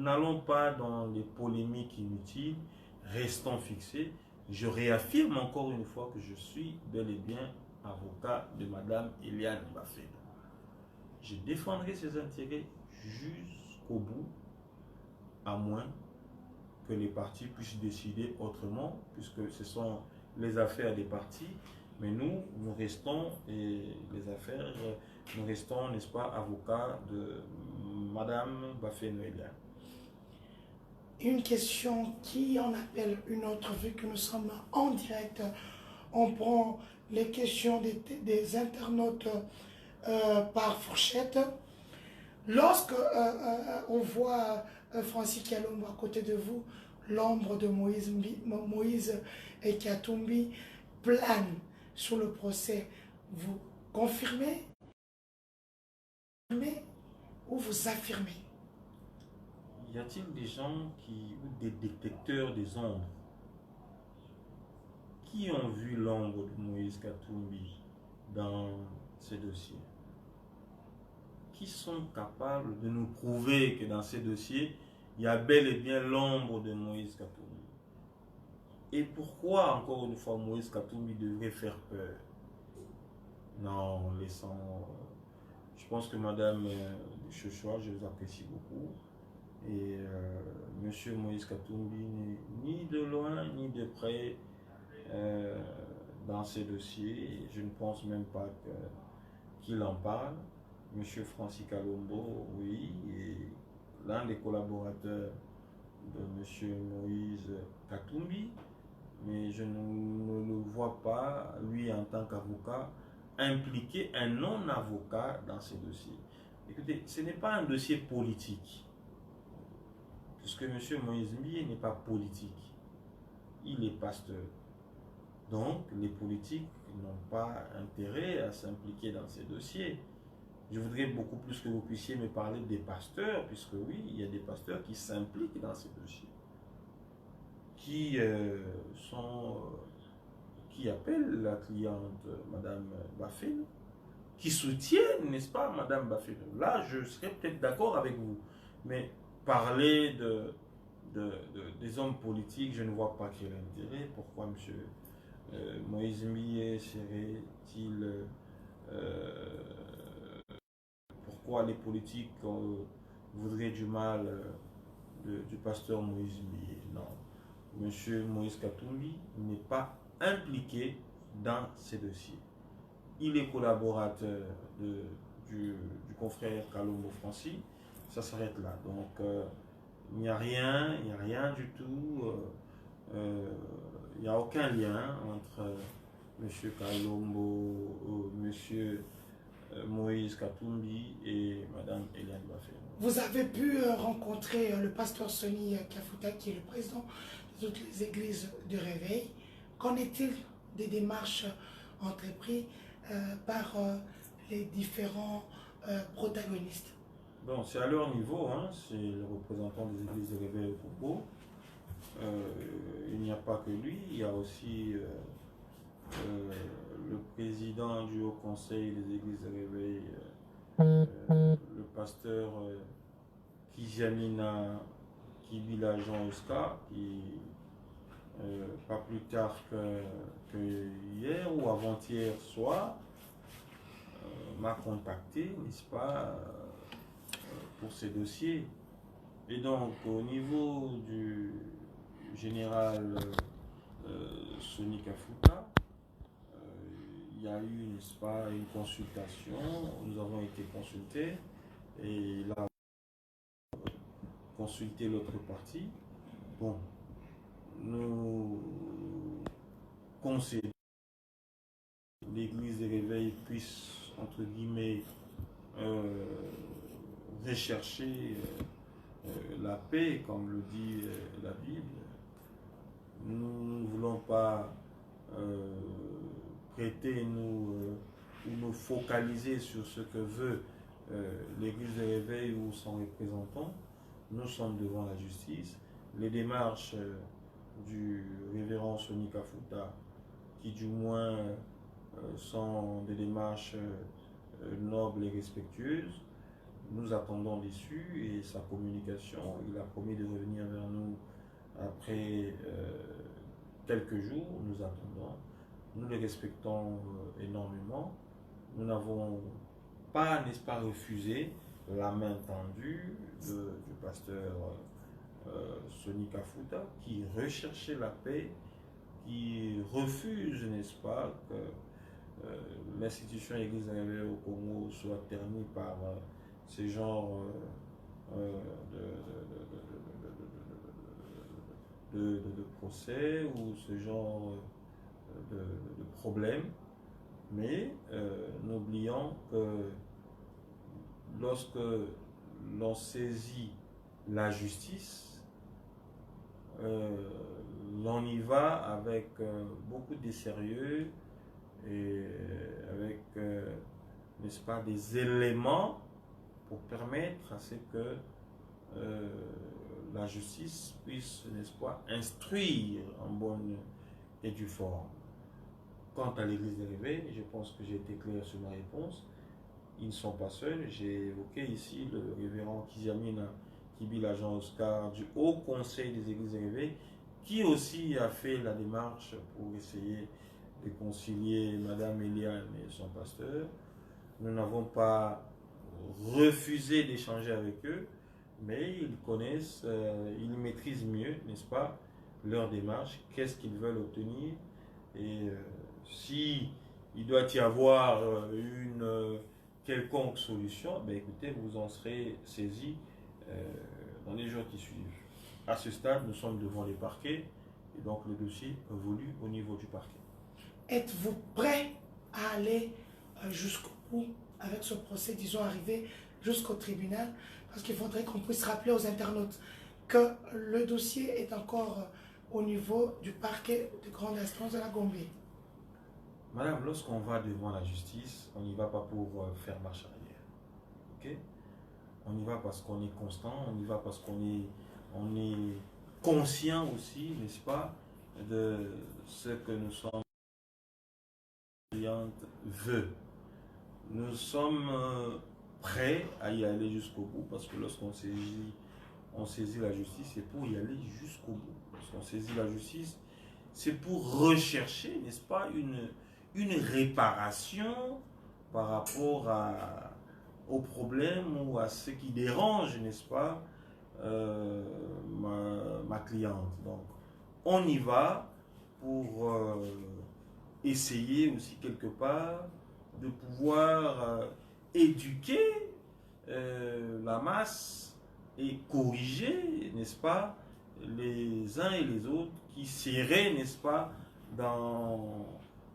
n'allons pas dans les polémiques inutiles, restons fixés. Je réaffirme encore une fois que je suis bel et bien avocat de Madame Eliane Baféna. Je défendrai ses intérêts jusqu'au bout, à moins que les partis puissent décider autrement, puisque ce sont les affaires des partis, mais nous restons, et les affaires, nous restons, n'est-ce pas, avocats de Madame Baféna Eliane. Une question qui en appelle une autre, vu que nous sommes en direct. On prend les questions des internautes par fourchette. Lorsque on voit Francis Kalombo à côté de vous, l'ombre de Moïse et Katumbi plane sur le procès, vous confirmez ou vous affirmez? Y a-t-il des gens ou des détecteurs des ombres, qui ont vu l'ombre de Moïse Katumbi dans ces dossiers? Qui sont capables de nous prouver que dans ces dossiers, il y a bel et bien l'ombre de Moïse Katumbi? Et pourquoi, encore une fois, Moïse Katumbi devrait faire peur? Non, laissons... Je pense que Madame Chochoa, je vous apprécie beaucoup. Et Monsieur Moïse Katumbi n'est ni de loin ni de près dans ces dossiers. Je ne pense même pas qu'il en parle. Monsieur Francis Kalombo, oui, et l'un des collaborateurs de Monsieur Moïse Katumbi, mais je ne le vois pas, lui en tant qu'avocat, impliquer un non-avocat dans ces dossiers. Écoutez, ce n'est pas un dossier politique, puisque M. Moïse Mbié n'est pas politique, il est pasteur. Donc, les politiques n'ont pas intérêt à s'impliquer dans ces dossiers. Je voudrais beaucoup plus que vous puissiez me parler des pasteurs, puisque oui, il y a des pasteurs qui s'impliquent dans ces dossiers, qui appellent la cliente Madame Baféna, qui soutiennent, n'est-ce pas, Madame Baféna. Là, je serais peut-être d'accord avec vous, mais parler des hommes politiques, je ne vois pas quel intérêt. Pourquoi Monsieur Moïse Mbié serait-il... pourquoi les politiques voudraient du mal du pasteur Moïse Mbié? Non. Monsieur Moïse Katumbi n'est pas impliqué dans ces dossiers. Il est collaborateur du confrère Kalombo Francis. Ça s'arrête là. Donc, il n'y a rien du tout. Il n'y a aucun lien entre Monsieur Kalombo, Monsieur Moïse Katumbi et Madame Eliane Baféna. Vous avez pu rencontrer le pasteur Sonny Kafuta, qui est le président de toutes les églises de réveil. Qu'en est-il des démarches entreprises par les différents protagonistes? Bon, c'est à leur niveau, hein, c'est le représentant des églises de réveil au propos. Il n'y a pas que lui, il y a aussi le président du Haut Conseil des Églises de Réveil, le pasteur Kijamina Kibila Jean Oscar, qui pas plus tard que hier ou avant-hier soir m'a contacté, n'est-ce pas, pour ces dossiers. Et donc, au niveau du général Sonny Kafuta, il y a eu, n'est-ce pas, une consultation, nous avons été consultés, et il a consulté l'autre partie. Bon, nous concédons que l'église de réveil puisse, entre guillemets, rechercher la paix, comme le dit la Bible. Nous ne voulons pas prêter ou nous focaliser sur ce que veut l'église de réveil ou son représentant. Nous sommes devant la justice. Les démarches du révérend Sonny Kafuta, qui du moins sont des démarches nobles et respectueuses, nous attendons dessus et sa communication. Il a promis de revenir vers nous après quelques jours. Nous attendons. Nous le respectons énormément. Nous n'avons pas, n'est-ce pas, refusé la main tendue du pasteur Sonny Kafuta, qui recherchait la paix, qui refuse, n'est-ce pas, que l'institution Église révélée au Congo soit ternie par ce genre de procès ou ce genre de problème. Mais n'oublions que lorsque l'on saisit la justice, l'on y va avec beaucoup de sérieux et avec, n'est-ce pas, des éléments pour permettre à ce que la justice puisse, n'est-ce pas, instruire en bonne et due forme. Quant à l'Église des réveils, je pense que j'ai été clair sur ma réponse. Ils ne sont pas seuls. J'ai évoqué ici le révérend Kiziamina Kibila Jean Oscar du Haut Conseil des Églises des réveils, qui aussi a fait la démarche pour essayer de concilier Madame Eliane et son pasteur. Nous n'avons pas refusé d'échanger avec eux, mais ils connaissent, ils maîtrisent mieux, n'est-ce pas, leur démarche, qu'est-ce qu'ils veulent obtenir. Et si il doit y avoir une quelconque solution, ben écoutez, vous en serez saisi dans les jours qui suivent. À ce stade, nous sommes devant les parquets et donc le dossier évolue au niveau du parquet. Êtes-vous prêt à aller jusqu'au bout avec ce procès, disons arriver jusqu'au tribunal? Parce qu'il faudrait qu'on puisse rappeler aux internautes que le dossier est encore au niveau du parquet de grande instance de la Gombe. Madame, lorsqu'on va devant la justice, on n'y va pas pour faire marche arrière. Ok? On y va parce qu'on est constant, on y va parce qu'on est conscient aussi, n'est-ce pas, de ce que nous sommes veut. Nous sommes prêts à y aller jusqu'au bout parce que lorsqu'on saisit la justice, c'est pour y aller jusqu'au bout. Lorsqu'on saisit la justice, c'est pour rechercher, n'est-ce pas, une réparation par rapport au problème ou à ce qui dérange, n'est-ce pas, ma cliente. Donc, on y va pour essayer aussi quelque part de pouvoir éduquer la masse et corriger, n'est-ce pas, les uns et les autres qui seraient, n'est-ce pas, dans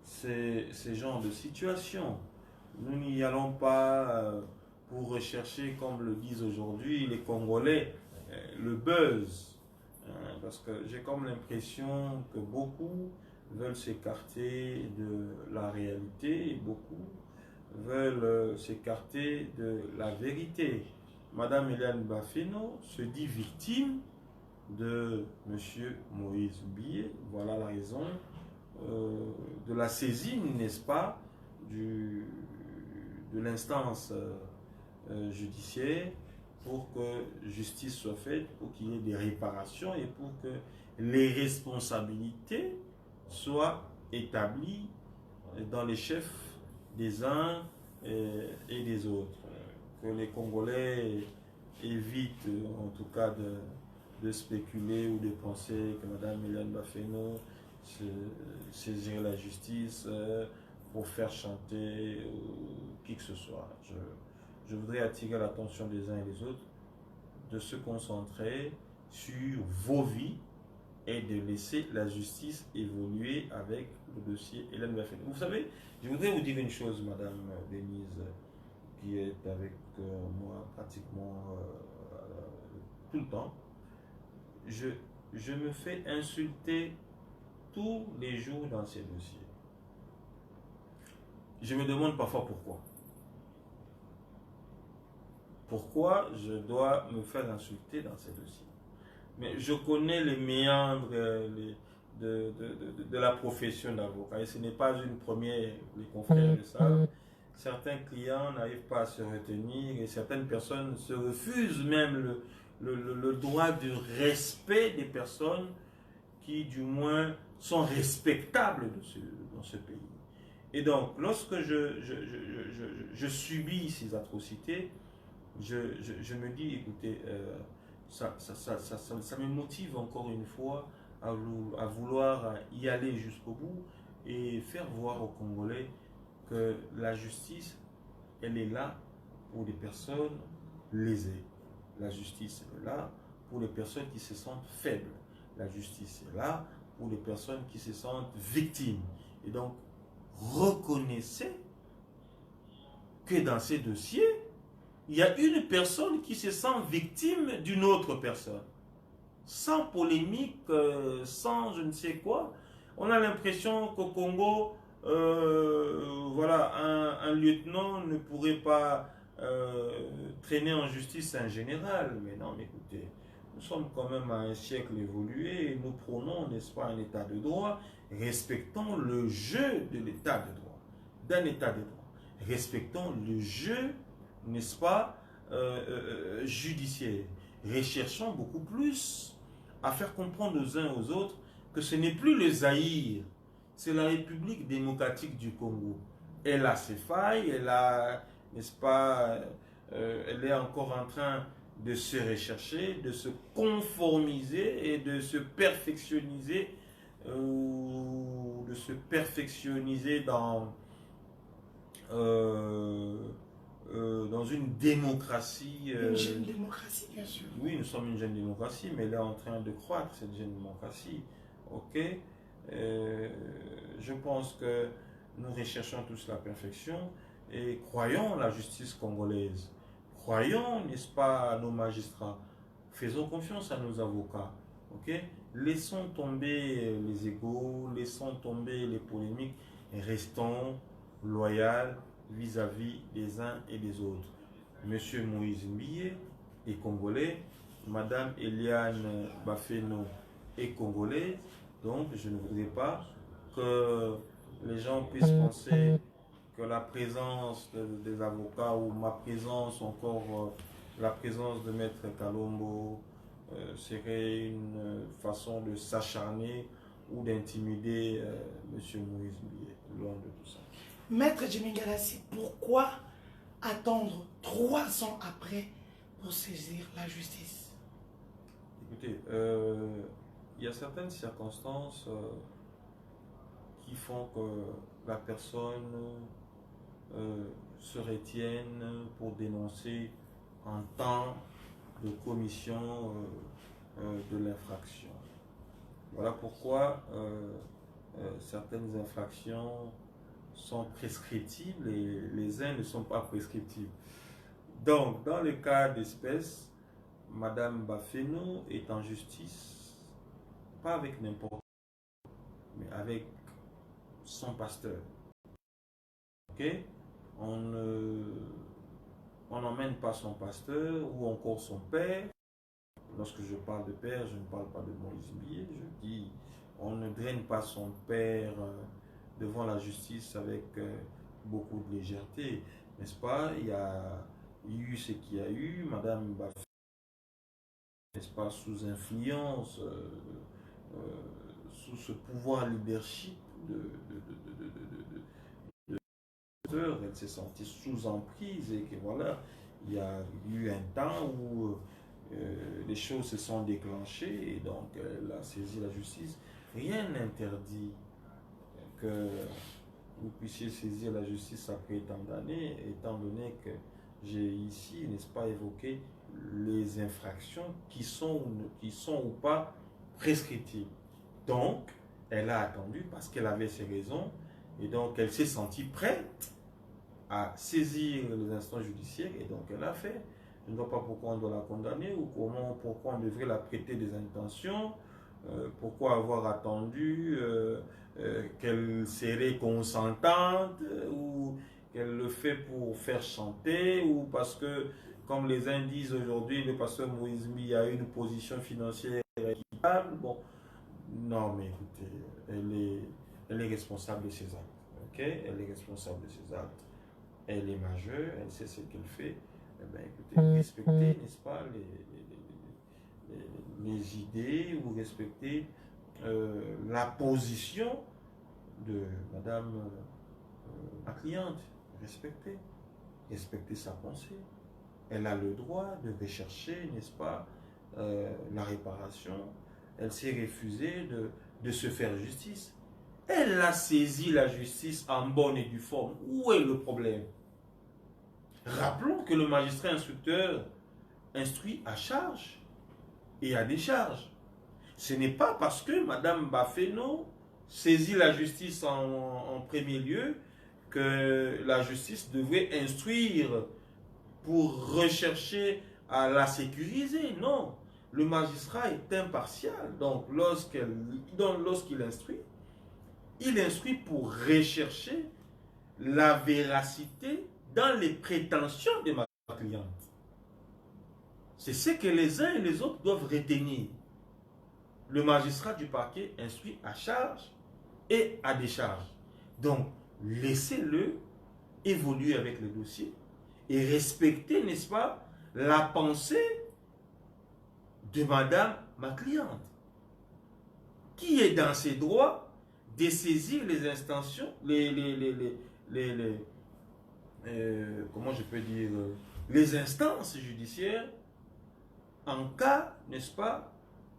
ces genres de situations. Nous n'y allons pas pour rechercher, comme le disent aujourd'hui les Congolais, le buzz. Parce que j'ai comme l'impression que beaucoup veulent s'écarter de la réalité et beaucoup veulent s'écarter de la vérité. Madame Eliane Bafeno se dit victime de Monsieur Moïse Billet. Voilà la raison de la saisine, n'est-ce pas, de l'instance judiciaire pour que justice soit faite, pour qu'il y ait des réparations et pour que les responsabilités soient établies dans les chefs des uns et des autres. Que les Congolais évitent en tout cas de spéculer ou de penser que Mme Eliane Bafeno saisirait la justice pour faire chanter qui que ce soit. Je voudrais attirer l'attention des uns et des autres de se concentrer sur vos vies et de laisser la justice évoluer avec le dossier Hélène Bafeno. Vous savez, je voudrais vous dire une chose, Madame Denise, qui est avec moi pratiquement tout le temps. Je me fais insulter tous les jours dans ces dossiers. Je me demande parfois pourquoi. Pourquoi je dois me faire insulter dans ces dossiers? Mais je connais les méandres de la profession d'avocat et ce n'est pas une première, les confrères le savent. certains clients n'arrivent pas à se retenir et certaines personnes se refusent même le droit de respect des personnes qui du moins sont respectables dans ce pays. Et donc, lorsque je subis ces atrocités, je me dis, écoutez, ça me motive encore une fois à vouloir y aller jusqu'au bout et faire voir aux Congolais que la justice, elle est là pour les personnes lésées. La justice est là pour les personnes qui se sentent faibles. La justice est là pour les personnes qui se sentent victimes. Et donc, reconnaissez que dans ces dossiers, il y a une personne qui se sent victime d'une autre personne. Sans polémique, sans je ne sais quoi. On a l'impression qu'au Congo, voilà, un lieutenant ne pourrait pas traîner en justice un général. Mais non, mais écoutez, nous sommes quand même à un siècle évolué et nous prônons, n'est-ce pas, un état de droit. Respectons le jeu de l'état de droit, d'un état de droit. Respectons le jeu, n'est-ce pas, judiciaire. Recherchons beaucoup plus à faire comprendre aux uns aux autres que ce n'est plus le Zaïre, c'est la République démocratique du Congo. Elle a ses failles, elle a, n'est-ce pas, elle est encore en train de se rechercher, de se conformiser et de se perfectionniser, dans une démocratie. Une jeune démocratie, bien sûr. Oui, nous sommes une jeune démocratie, mais elle est en train de croître, cette jeune démocratie. Ok. Je pense que nous recherchons tous la perfection et croyons la justice congolaise. Croyons, n'est-ce pas, à nos magistrats. Faisons confiance à nos avocats. Ok. Laissons tomber les égos, laissons tomber les polémiques et restons loyaux vis-à-vis des uns et des autres. Monsieur Moïse Mbiye est congolais, Madame Eliane Bafeno est congolaise, donc je ne voudrais pas que les gens puissent penser que la présence des avocats ou ma présence, encore la présence de Maître Kalombo, serait une façon de s'acharner ou d'intimider Monsieur Moïse Mbiye, loin de tout ça. Maître Jimmy Galassi, pourquoi attendre 3 ans après pour saisir la justice? Écoutez, il y a certaines circonstances qui font que la personne se retienne pour dénoncer en temps de commission de l'infraction. Voilà pourquoi certaines infractions sont prescriptibles et les uns ne sont pas prescriptibles. Donc, dans le cas d'espèce, Madame Bafeno est en justice, pas avec n'importe qui, mais avec son pasteur. Ok? On n'emmène pas son pasteur ou encore son père. Lorsque je parle de père, je ne parle pas de Moïse Mbiye. Je dis, on ne draine pas son père devant la justice avec beaucoup de légèreté, n'est-ce pas? Il y a eu ce qu'il y a eu, Madame Bafeno, n'est-ce pas, sous influence, sous ce pouvoir leadership elle s'est sentie sous emprise et que voilà, il y a eu un temps où les choses se sont déclenchées et donc elle a saisi la justice. Rien n'interdit que vous puissiez saisir la justice après tant d'années, étant donné que j'ai ici, n'est-ce pas, évoqué les infractions qui sont ou pas prescriptibles. Donc, elle a attendu parce qu'elle avait ses raisons et donc elle s'est sentie prête à saisir les instances judiciaires et donc elle a fait. Je ne vois pas pourquoi on doit la condamner ou pourquoi on devrait la prêter des intentions, pourquoi avoir attendu qu'elle serait consentante ou qu'elle le fait pour faire chanter ou parce que, comme les uns disent aujourd'hui, le pasteur Moïse Mbiye a une position financière équitable. Bon, non mais écoutez, elle est responsable de ses actes. Ok, elle est responsable de ses actes. Elle est majeure, elle sait ce qu'elle fait. Eh bien, écoutez, respectez, n'est-ce pas, les idées ou respecter la position de madame ma cliente. Respectez sa pensée. Elle a le droit de rechercher, n'est-ce pas, la réparation. Elle s'est refusée de se faire justice. Elle a saisi la justice en bonne et due forme. Où est le problème? Rappelons que le magistrat instructeur instruit à charge et à décharge. Ce n'est pas parce que Mme Bafeno saisit la justice en premier lieu que la justice devrait instruire pour rechercher à la sécuriser. Non, le magistrat est impartial. Donc, lorsqu'il instruit, il instruit pour rechercher la véracité dans les prétentions de ma cliente. C'est ce que les uns et les autres doivent retenir. Le magistrat du parquet instruit à charge et à décharge. Donc, laissez-le évoluer avec le dossier et respecter, n'est-ce pas, la pensée de madame ma cliente, qui est dans ses droits de saisir les instances, comment je peux dire, les instances judiciaires en cas, n'est-ce pas,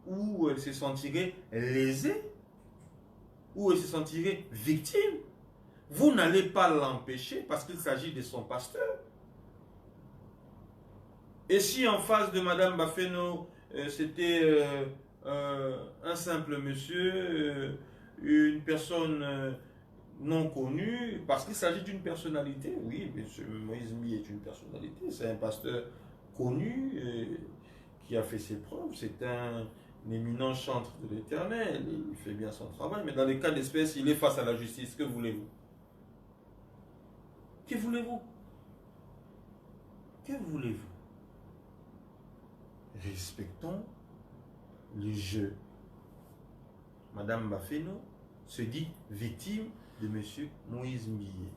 où elle se sentirait lésée, où elle se sentirait victime. Vous n'allez pas l'empêcher parce qu'il s'agit de son pasteur. Et si en face de madame Bafeno, c'était un simple monsieur, une personne non connue, parce qu'il s'agit d'une personnalité, oui, M. Moïse Mbiye est une personnalité, c'est un pasteur connu qui a fait ses preuves, c'est un éminent chantre de l'Éternel, il fait bien son travail, mais dans les cas d'espèce, il est face à la justice, que voulez-vous? Que voulez-vous? Que voulez-vous? Respectons le jeu. Madame Bafeno se dit victime de M. Moïse Mbiye.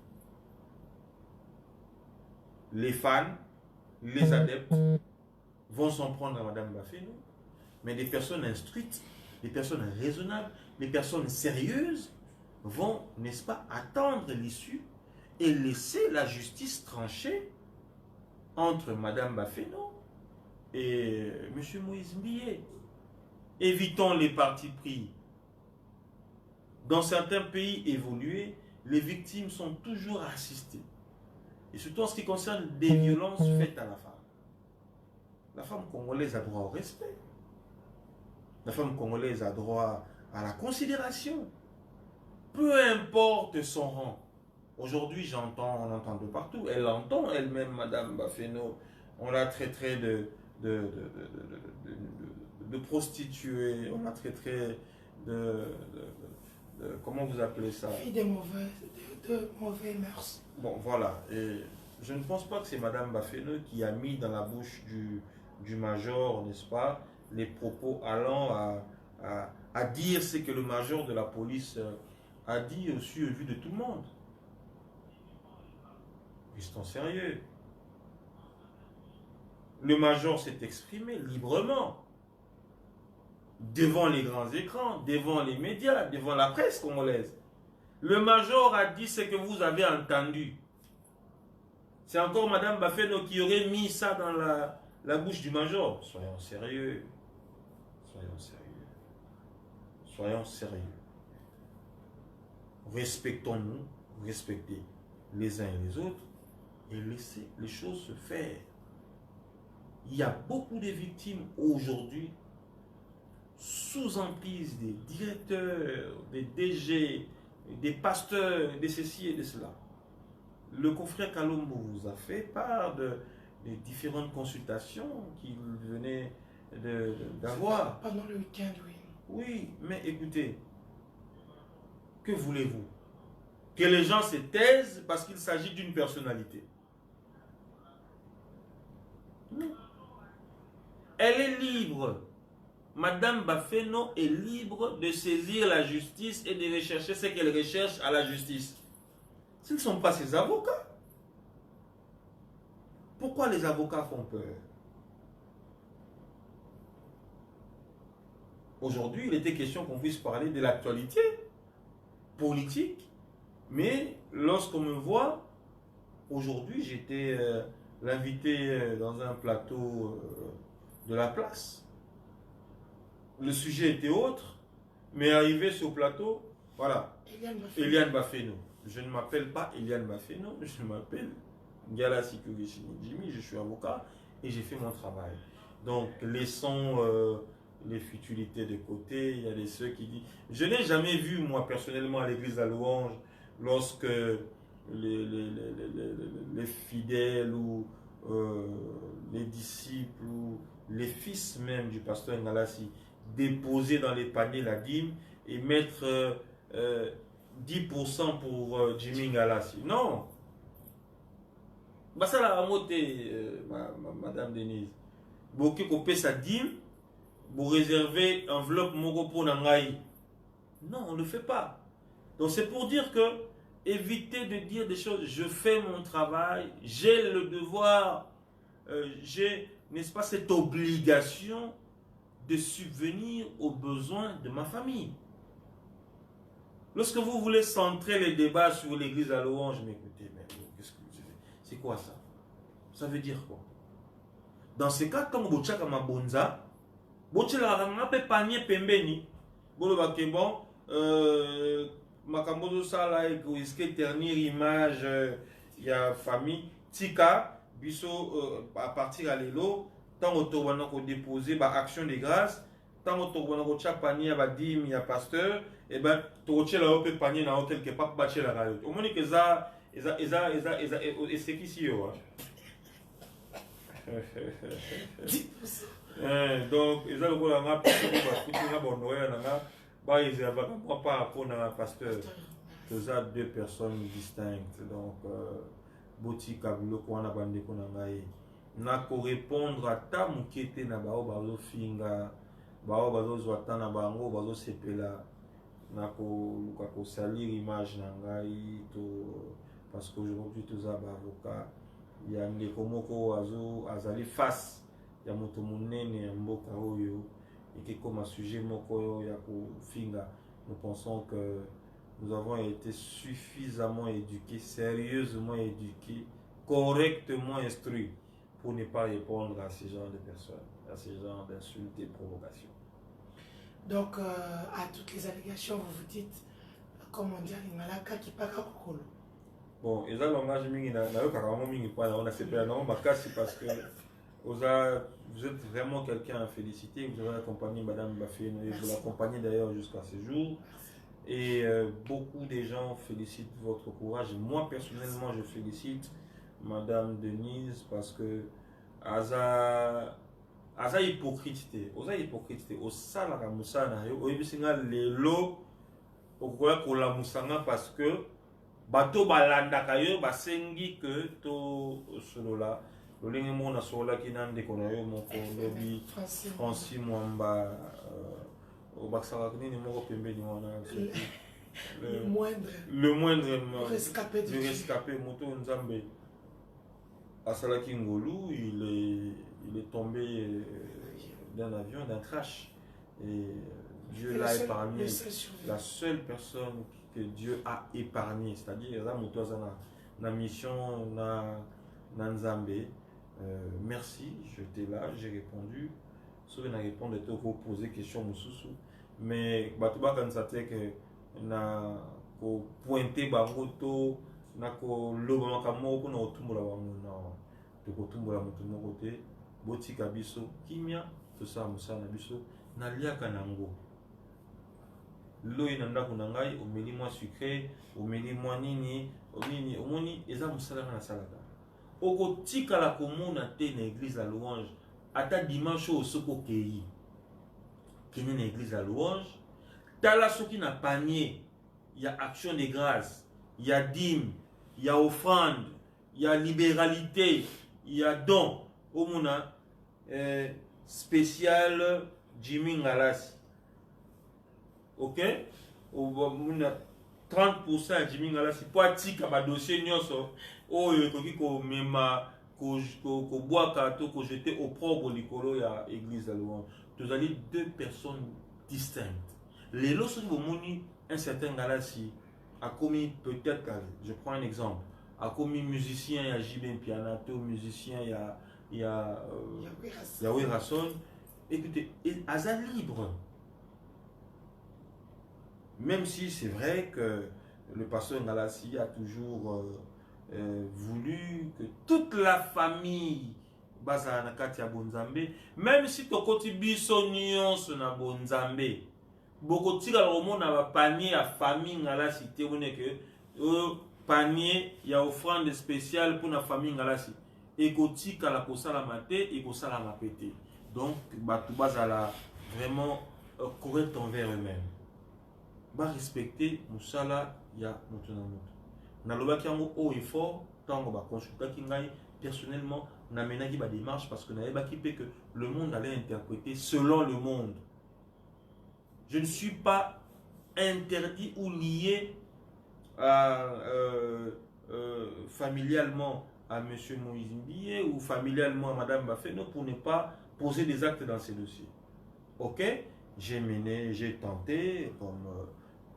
Les fans, les adeptes vont s'en prendre à Madame Bafeno, mais des personnes instruites, des personnes raisonnables, des personnes sérieuses vont, n'est-ce pas, attendre l'issue et laisser la justice trancher entre Madame Bafeno et M. Moïse Mbiye. Évitons les partis pris. Dans certains pays évolués, les victimes sont toujours assistées. Et surtout en ce qui concerne des violences faites à la femme. La femme congolaise a droit au respect. La femme congolaise a droit à la considération. Peu importe son rang. Aujourd'hui, on entend de partout. Elle entend elle-même, Madame Bafeno. On la traiterait de prostituée. On la traiterait comment vous appelez ça? Fille de mauvais mœurs. Bon, voilà. Et je ne pense pas que c'est Madame Bafeno qui a mis dans la bouche du major, n'est-ce pas, les propos allant à dire ce que le major de la police a dit au su et vu de tout le monde. Restons sérieux. Le major s'est exprimé librement devant les grands écrans, devant les médias, devant la presse congolaise. Le major a dit ce que vous avez entendu. C'est encore Madame Bafeno qui aurait mis ça dans la bouche du major. Soyons sérieux. Soyons sérieux. Soyons sérieux. Respectons-nous, respectez les uns et les autres et laissez les choses se faire. Il y a beaucoup de victimes aujourd'hui sous emprise des directeurs, des DG, des pasteurs, de ceci et de cela. Le confrère Kalombo vous a fait part des différentes consultations qu'il venait d'avoir. Pendant le week-end, oui. Oui, mais écoutez, que voulez-vous? Que les gens se taisent parce qu'il s'agit d'une personnalité? Non. Elle est libre. Madame Bafeno est libre de saisir la justice et de rechercher ce qu'elle recherche à la justice. Ce ne sont pas ses avocats. Pourquoi les avocats font peur? Aujourd'hui, il était question qu'on puisse parler de l'actualité politique, mais lorsqu'on me voit, aujourd'hui, j'étais l'invité dans un plateau de la place. Le sujet était autre, mais arrivé sur le plateau, voilà, Eliane Bafeno. Je ne m'appelle pas Eliane Bafeno, je m'appelle Galassi Jimmy, je suis avocat et j'ai fait mon travail. Donc, laissons les futilités de côté. Il y a des ceux qui disent... Je n'ai jamais vu, moi, personnellement, à l'église à Louange, lorsque les fidèles ou les disciples ou les fils même du pasteur Ngalassi déposer dans les paniers la dîme et mettre 10% pour Jimmy Ngalassi. Non! Bah ça la moté, Madame Denise. Beaucoup coupé sa dîme, vous réservez enveloppe moko pour Nangaï. Non, on ne le fait pas. Donc c'est pour dire que évitez de dire des choses. Je fais mon travail, j'ai le devoir, j'ai, n'est-ce pas, cette obligation de subvenir aux besoins de ma famille. Lorsque vous voulez centrer les débats sur l'église à Louange, mais écoutez, mais qu'est-ce que vous faites? C'est quoi ça? Ça veut dire quoi? Dans ce cas, quand vous avez un bonza, vous avez un panier pembeni, vous avez bon, makambozo sala et que ternir image, il y a famille, tika, biso à partir à l'élo, tant que vous déposé bah action de grâce, tant que vous avez panier à dim, il y a pasteur, et ben tu as là panier dans quelque part bâcher la radio. Au moins que ça, et c'est qui si yo. Donc, ils ont le rap, ils ont pas pour un pasteur. Ils ont deux personnes distinctes. Donc, Boti Kabulo, qu'on a bandé qu'on a gaï. N'a qu'à répondre à ta mouquette na bao bazo finga, bao bazo zoata na bango bazo sepela. N'a qu'à salir image na gaï parce qu'aujourd'hui tous les avocats. Il y a des komoko azali face ya moto munene ya mboka oyo et que comme un sujet moko ya ko finga, nous pensons que nous avons été suffisamment éduqués, sérieusement éduqués, correctement instruits pour ne pas répondre à ce genre de personnes, à ce genre d'insultes et provocations. Donc à toutes les allégations vous vous dites comment dire Malaka qui pas kokolo. Bon, et ça, langage mingi na yo carrément mingi pas on a CPA non, ma casse parce que vous êtes vraiment quelqu'un à féliciter. Vous avez accompagné Madame Bafeno et vous l'accompagnez d'ailleurs jusqu'à ce jour. Et beaucoup de gens félicitent votre courage. Moi personnellement, je félicite Madame Denise parce que Aza hypocrite, au sala la musana yo, au ebisinga lelo au kola musanga parce que bato balanda kayo basengi que to solola lolingi mona sola kinande kono yo moko lobi Francis Mwamba au baksaka nini moko pembeni wana le moindre rescapé moto nzambe asalaki ngolu il est tombé d'un avion, d'un crash et Dieu l'a épargné, la seule personne que Dieu a épargné, c'est-à-dire la mission na Nzambe. Merci, j'étais là, j'ai répondu. Sauf que je répondu, je vous poser question mususu. Mais batuba quand ça fait que na ko pointer bangoto na ko loba makamo ko na otumbola bango na to ko tumbola mutu moko te botika biso kimia to sa musana biso na liaka nango. L'eau est dans le ngai, au meni moi sucré, au meni moi nini, au moni, et ça musala na salaka. Au côté de la commune à l'église à Louange, à ta dimanche au soko kei, qui est une église à Louange, t'as là ce qui n'a panier, il y a action de grâce, il y a dîme, il y a offrande, il y a libéralité, il y a don, au mona spécial Jimmy Ngalassi. Ok? Au 30% Jimmy Ngalassi pour attirer ma dossier nyonso. Oh, yokoki ko mema boaka to ko jeter au propre likolo ya église de louange. Vous avez deux personnes distinctes. Les lots sont moni un certain galassi a commis peut-être, je prends un exemple, a commis musicien il y a JB Pianato, musicien il y a Yahweh Rasson. Écoutez, Asa libre. Même si c'est vrai que le pasteur Ngalassi a toujours voulu que toute la famille basa na kati ya bonzambe, même si tokoti biso nyonso na bonzambe, boko tika romona ba panier ya famille Ngalassi te wone que panier ya offrande spéciale pour la famille Ngalassi et kotika la kosala maté et kosala mapete. Donc batu bazala vraiment correct envers eux-mêmes. Ba respecter musala ya mutu na mutu. Na loba ki yango haut et fort tango ba consulta ki ngai personnellement na menaki ba démarche parce que na yeba ki pe que le monde allait interpréter selon le monde. Je ne suis pas interdit ou lié familialement à monsieur Moïse Mbiye ou familialement à madame Bafeno pour ne pas poser des actes dans ces dossiers. Ok, j'ai tenté comme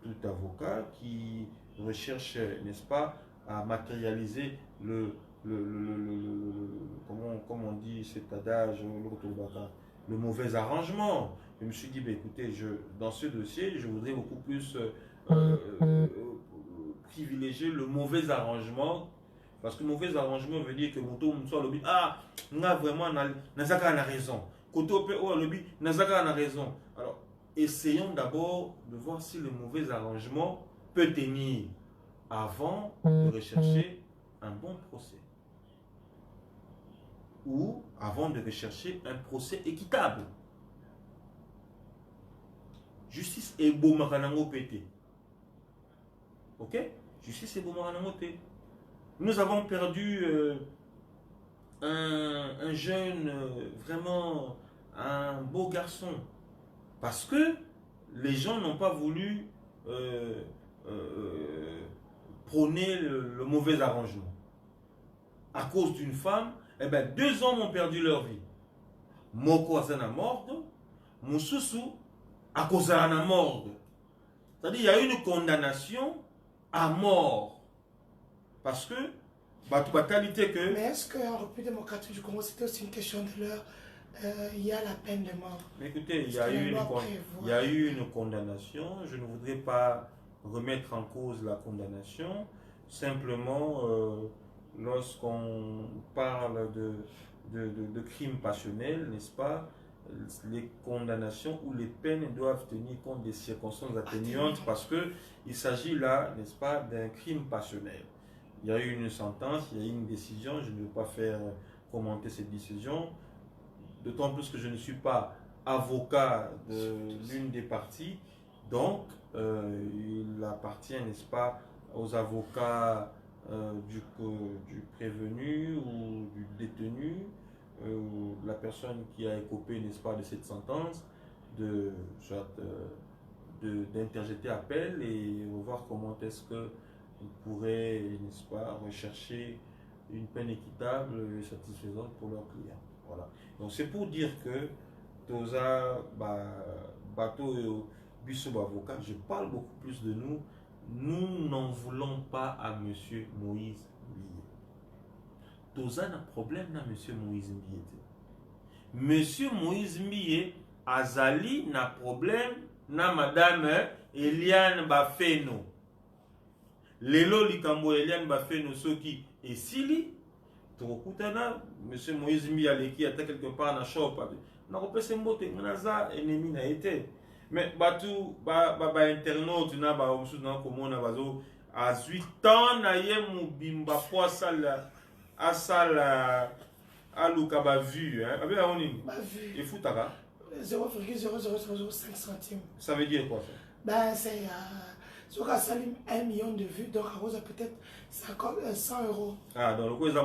tout avocat qui recherche, n'est-ce pas, à matérialiser comment on dit cet adage, le mauvais arrangement. Je me suis dit, bah, écoutez, dans ce dossier, je voudrais beaucoup plus privilégier le mauvais arrangement. Parce que mauvais arrangement veut dire que mon soit le but, ah, on a vraiment raison. Alors, essayons d'abord de voir si le mauvais arrangement peut tenir avant de rechercher un bon procès. Ou avant de rechercher un procès équitable. Justice est beau maranango pété. Ok? Justice est beau maranango pété. Nous avons perdu un jeune, vraiment un beau garçon. Parce que les gens n'ont pas voulu prôner le mauvais arrangement. À cause d'une femme, eh ben, 2 hommes ont perdu leur vie. Moko Azana mort, Moussousou à cause de la mort. C'est-à-dire il y a une condamnation à mort. Parce que, que... Mais est-ce qu'en République démocratique du Congo, c'était aussi une question de l'heure, il y a la peine de mort? Mais écoutez, il y a eu une condamnation. Je ne voudrais pas remettre en cause la condamnation. Simplement, lorsqu'on parle de crimes passionnels, n'est-ce pas, les condamnations ou les peines doivent tenir compte des circonstances atténuantes parce qu'il s'agit là, n'est-ce pas, d'un crime passionnel. Il y a eu une sentence, il y a eu une décision, je ne veux pas faire commenter cette décision, d'autant plus que je ne suis pas avocat de l'une des parties, donc il appartient, n'est-ce pas, aux avocats du prévenu ou du détenu, la personne qui a écopé, n'est-ce pas, de cette sentence, d'interjeter appel et voir comment est-ce que on pourrait, n'est-ce pas, rechercher une peine équitable et satisfaisante pour leurs clients. Voilà. Donc c'est pour dire que Toza Bateau Bissou avocat, je parle beaucoup plus de nous. Nous n'en voulons pas à monsieur Moïse Mbiye. Toza n'a problème na monsieur Moïse Mbiye. Monsieur Moïse Mbiye azali n'a problème na madame Eliane Bafeno. Lelo likambo Eliane Bafeno soki esili tokutana monsieur Moïse Mbiye aleki ata quelque part na shop na kopesa mbote nganaza ennemi na été mais batu ba internaute na ba musu na komona bazo a 8 ans na ye mubimba po asala aluka ba vu hein avec on nini ba vu et futaka 0,00005 centimes. Ça veut dire quoi ça? Ben c'est sur la salle 1 million de vues, donc à cause peut-être 100 €. Ah, dans le coup, je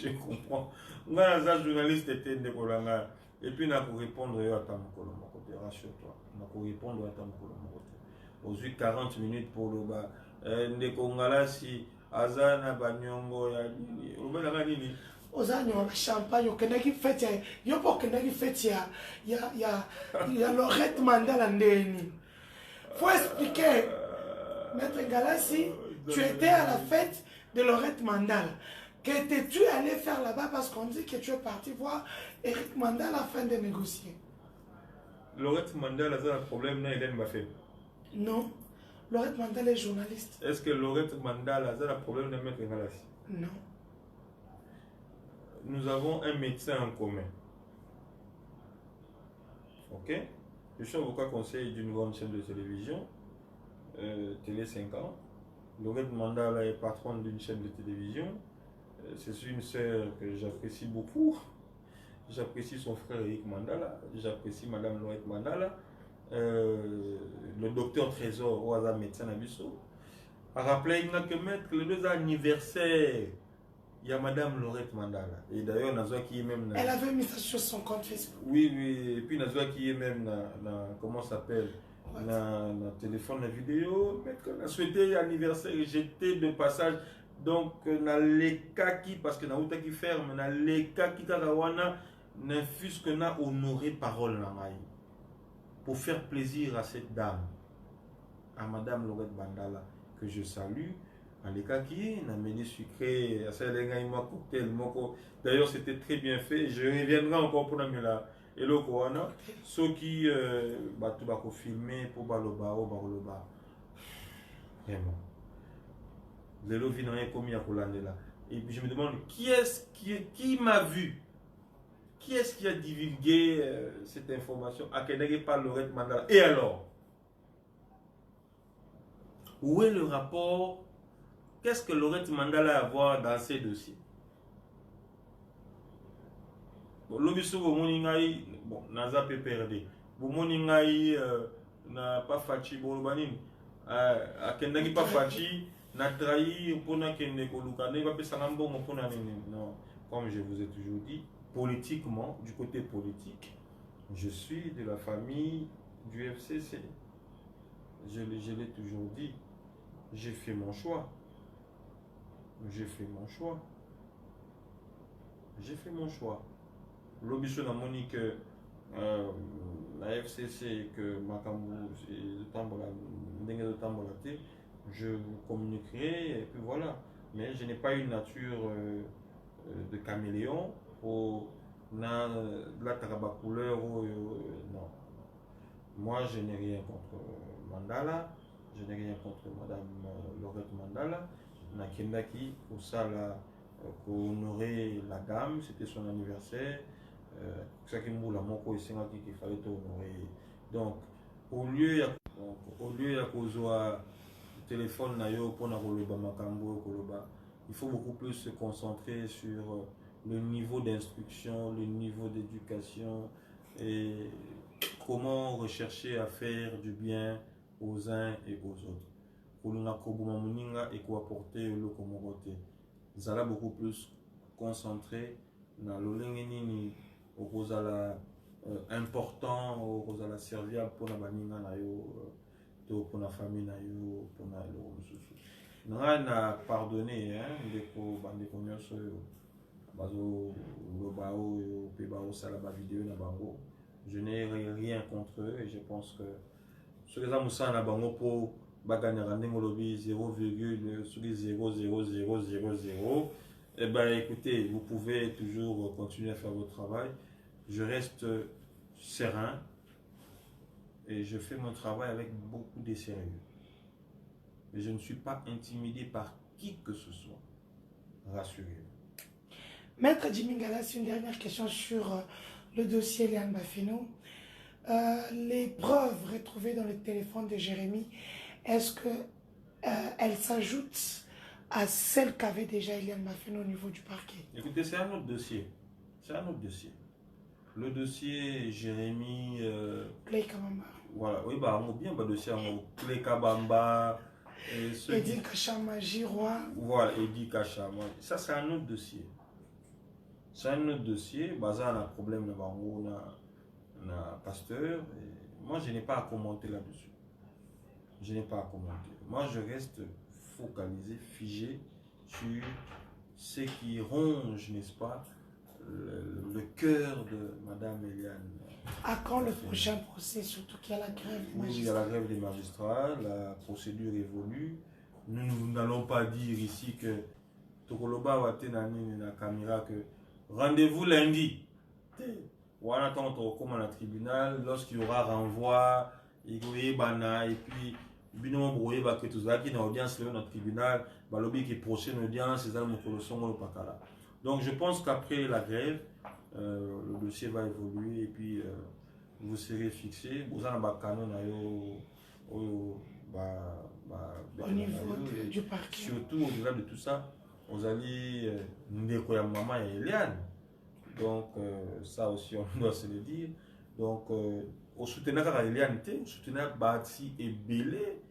comprends. Moi, un journaliste était de Kolanga. Et puis, on a pour répondre à ta côté, rassure-toi. On a pour répondre à ta côté. Aux 40 minutes pour le bas. Ndekongala, si Azana Banyongo ya nini. Ubela nini. Ozanyo champagne okendaki fête yo po okendaki fête ya Laurette Mandala ndeni. Faut expliquer. Maître Ngalassi, tu étais à la fête de Laurette Mandala. Qu'étais-tu allé faire là-bas parce qu'on dit que tu es parti voir Eric Mandala afin de négocier? Laurette Mandala a un problème dans Hélène Bafé. Non. Laurette Mandala est journaliste. Est-ce que Laurette Mandala a un problème de Maître Ngalassi? Non. Nous avons un médecin en commun. Ok? Je suis avocat conseil d'une grande chaîne de télévision, Télé 5 ans. Laurette Mandala est patronne d'une chaîne de télévision. C'est une sœur que j'apprécie beaucoup. J'apprécie son frère Eric Mandala. J'apprécie Madame Laurette Mandala. Le docteur Trésor, au hasard médecin Nabiso, a rappelé que mettre le 2 anniversaire. Il y a Madame Laurette Mandala. Et d'ailleurs, Nazwa qui est même... Elle avait mis ça sur son compte Facebook. Oui, oui. Et puis Nazwa qui est même... comment ça s'appelle? Dans téléphone, la vidéo. On a souhaité l'anniversaire. J'étais de passage. Donc, dans les cas qui... Parce que dans les cas qui ferment, dans les cas qui... N'infuse que n'a honoré parole. Pour faire plaisir à cette dame. À Madame Laurette Mandala. Que je salue. Les kaki, on a mené sucré, cocktail, d'ailleurs c'était très bien fait. Je reviendrai encore pour la et le Corona. Ceux qui ont filmé pour Baloba. Vraiment. Les lots viennent comme il y a là. Et puis je me demande qui m'a vu? Qui est-ce qui a divulgué cette information à Kenegé par Laurette Mandala? Et alors? Où est le rapport? Qu'est-ce que Laurette Mandala a à voir dans ces dossiers? Bon, l'obiso Moningai, bon, Naza peut perdre. Moningai n'a pas fachi Bolobanin. A Kendaki pas fachi, n'a trahi pour n'a Kende Kolukane, va pas s'enambo mon pona. Non, comme je vous ai toujours dit, politiquement, du côté politique, je suis de la famille du FCC. Je l'ai toujours dit. J'ai fait mon choix. J'ai fait mon choix. J'ai fait mon choix. L'objet n'a moni que la FCC que Makambu je vous communiquerai et puis voilà. Mais je n'ai pas une nature de caméléon pour la taraba couleur non. Moi je n'ai rien contre Mandala, je n'ai rien contre Madame Laurette Mandala. Nakendaki pour ça là, pour honorer la dame, c'était son anniversaire. Ça qui m'a moko et c'est qu'il fallait honorer. Donc au lieu à cause téléphone na yo pour na koloba makambo koloba, il faut beaucoup plus se concentrer sur le niveau d'instruction, le niveau d'éducation et comment rechercher à faire du bien aux uns et aux autres. Pour nous et pour apporter le communauté. Nous allons beaucoup plus concentrer dans le lengeni au rosala important, au rosala serviable pour la baninga na yo, pour la famille na yo, pour la nous avons pardonné hein ndeko bandeko nyonso yo bazo lobao yo pe bao sala ba vidéo na bango. Je n'ai rien contre eux et je pense que ce que ça moussa na bango pour baganera ndengolobi 0,0000000. Eh ben écoutez, vous pouvez toujours continuer à faire votre travail. Je reste serein et je fais mon travail avec beaucoup de sérieux. Mais je ne suis pas intimidé par qui que ce soit. Rassurez-vous. Maître Jimmy Ngalassi, une dernière question sur le dossier Eliane Bafeno. Les preuves retrouvées dans le téléphone de Jérémy, est-ce qu'elles s'ajoutent à celles qu'avait déjà Eliane Bafeno au niveau du parquet? Écoutez, c'est un autre dossier. C'est un autre dossier. Le dossier Jérémy... Play Kabamba. Voilà, oui, bah, on a bien le dossier Play Kabamba. Eddie Kachama, Giroir. Voilà, Eddie Kachama. Ça, c'est un autre dossier. C'est un autre dossier. Basé on a un problème on a pasteur. Et moi, je n'ai pas à commenter là-dessus. Je n'ai pas à commenter. Moi, je reste focalisé, figé sur ce qui ronge, n'est-ce pas, le cœur de Madame Eliane. À quand le prochain procès, surtout qu'il y a la grève des magistrats? Oui, il y a la grève des magistrats, la procédure évolue. Nous n'allons pas dire ici que Tokoloba va tenir la caméra que rendez-vous lundi. On attend comme à la tribunal, lorsqu'il y aura renvoi, et puis bino broye ba que tous qui dans audience dans le tribunal, ba lobby qui prochaine audience, c'est ça le mokoloson le pakala. Donc je pense qu'après la grève, le dossier va évoluer et puis vous serez fixé. Vous avez un canon au niveau du parquet. Surtout au-delà de tout ça, vous allez ndeko ya maman et Eliane. Donc ça aussi on doit se le dire. Donc au soutenir Eliane, au soutenir Bati et Belé,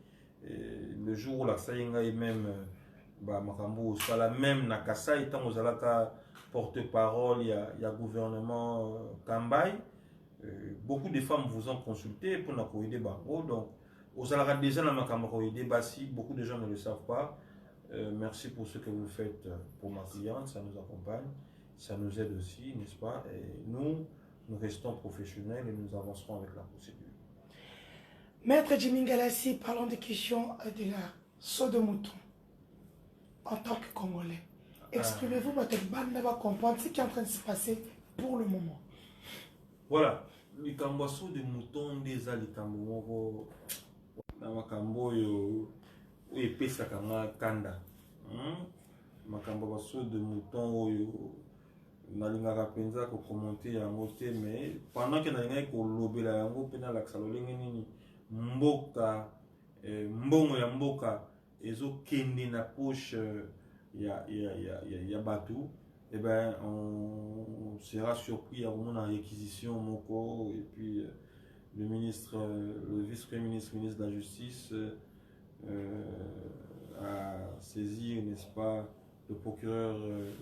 le jour où la Saïnga et même Makambo, ça même Nakasa étant aux alaka porte-parole, il y a gouvernement Kambay. Beaucoup de femmes vous ont consulté pour nous aider Bango. Donc, aux alaka déjà dans Makambo aider Bassi, beaucoup de gens ne le savent pas. Merci pour ce que vous faites pour ma cliente, ça nous accompagne, ça nous aide aussi, n'est-ce pas? Et nous restons professionnels et nous avancerons avec la procédure. Maître Jimmy Galassi, parlons des questions de la saut de mouton en tant que Congolais. Exprimez-vous, votre bande va comprendre ce qui est en train de se passer pour le moment. Voilà, les cambasso de mouton, des alikambo, namakambo yo, epesa kanga kanda. Makambasso de mouton yo, nalingaka penza ko commenter yango te, mais pendant que nalingaka ko lobela yango pena la salolenge nini mboka, mbongo ya mboka ezo kende na poche. Il y a Batou, et ben on sera surpris à mon réquisition Moko et puis le ministre, le vice-premier ministre, ministre de la Justice a saisi, n'est-ce pas, le procureur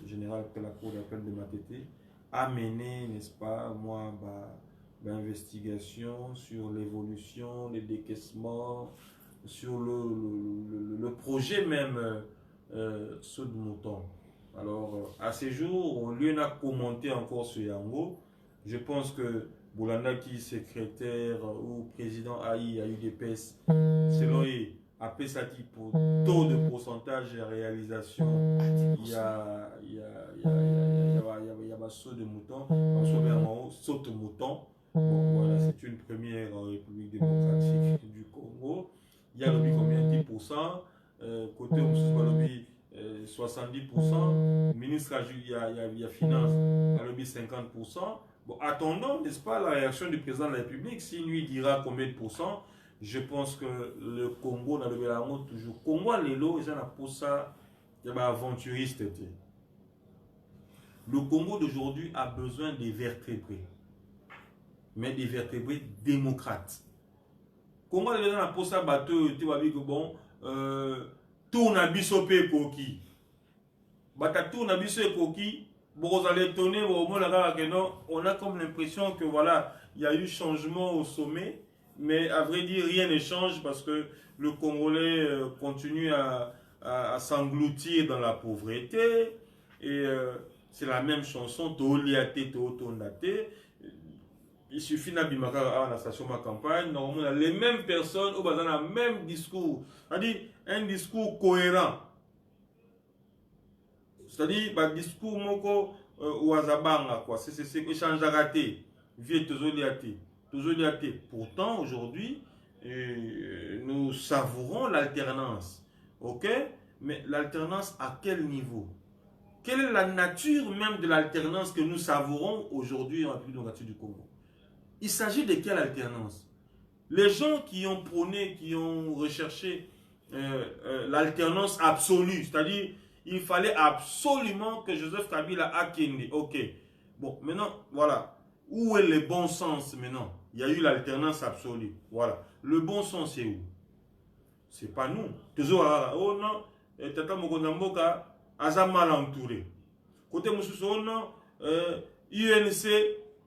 général de la Cour d'appel de Matete, a mené, n'est-ce pas, moi, investigation sur l'évolution, les décaissements, sur le projet même. Saut de mouton. Alors, à ces jours, on lui a commenté encore sur Yango. Je pense que Boulanda, qui est secrétaire ou président AI a eu des PES, selon lui, a Pesati pour taux de pourcentage de réalisation. Il y a saut de mouton, on se met en haut, saut de mouton. Bon, voilà, c'est une première en République démocratique du Congo. Il y a le combien 10%. Côté lobby 70%, ministre il y a finance à lobby 50%. Bon, attendons, n'est-ce pas, la réaction du président de la République. S'il lui dira combien de pourcents, je pense que le Congo n'a le toujours. Congo lelo, ils ont pour ça, il y a aventuriste. Le Congo d'aujourd'hui a besoin des vertébrés, mais des vertébrés démocrates. Congo lelo n'a pour ça bateau, tu vas dire que bon. Tourne à bisope koki. Bata tourne à bisope koki. Vous allez étonner, on a comme l'impression que voilà, il y a eu changement au sommet, mais à vrai dire, rien ne change parce que le Congolais continue à s'engloutir dans la pauvreté. Et c'est la même chanson, Toliate, Tondate. Il suffit d'abimaka à la station ma campagne, normalement les mêmes personnes au bazar le même discours, c'est-à-dire un discours cohérent, c'est-à-dire un discours moko ou azabanga quoi, c'est échange à rater, vieux toujours liaté. Pourtant aujourd'hui nous savourons l'alternance, ok, mais l'alternance à quel niveau? Quelle est la nature même de l'alternance que nous savourons aujourd'hui en République démocratique du Congo? Il s'agit de quelle alternance? Les gens qui ont prôné, qui ont recherché l'alternance absolue, c'est-à-dire il fallait absolument que Joseph Kabila akende. Ok. Bon, maintenant, voilà. Où est le bon sens maintenant? Il y a eu l'alternance absolue. Voilà. Le bon sens, c'est où? C'est pas nous. Toujours, oh non, Tata Mokonamboka, Aza mal entouré. Côté Moussous, oh non, UNC,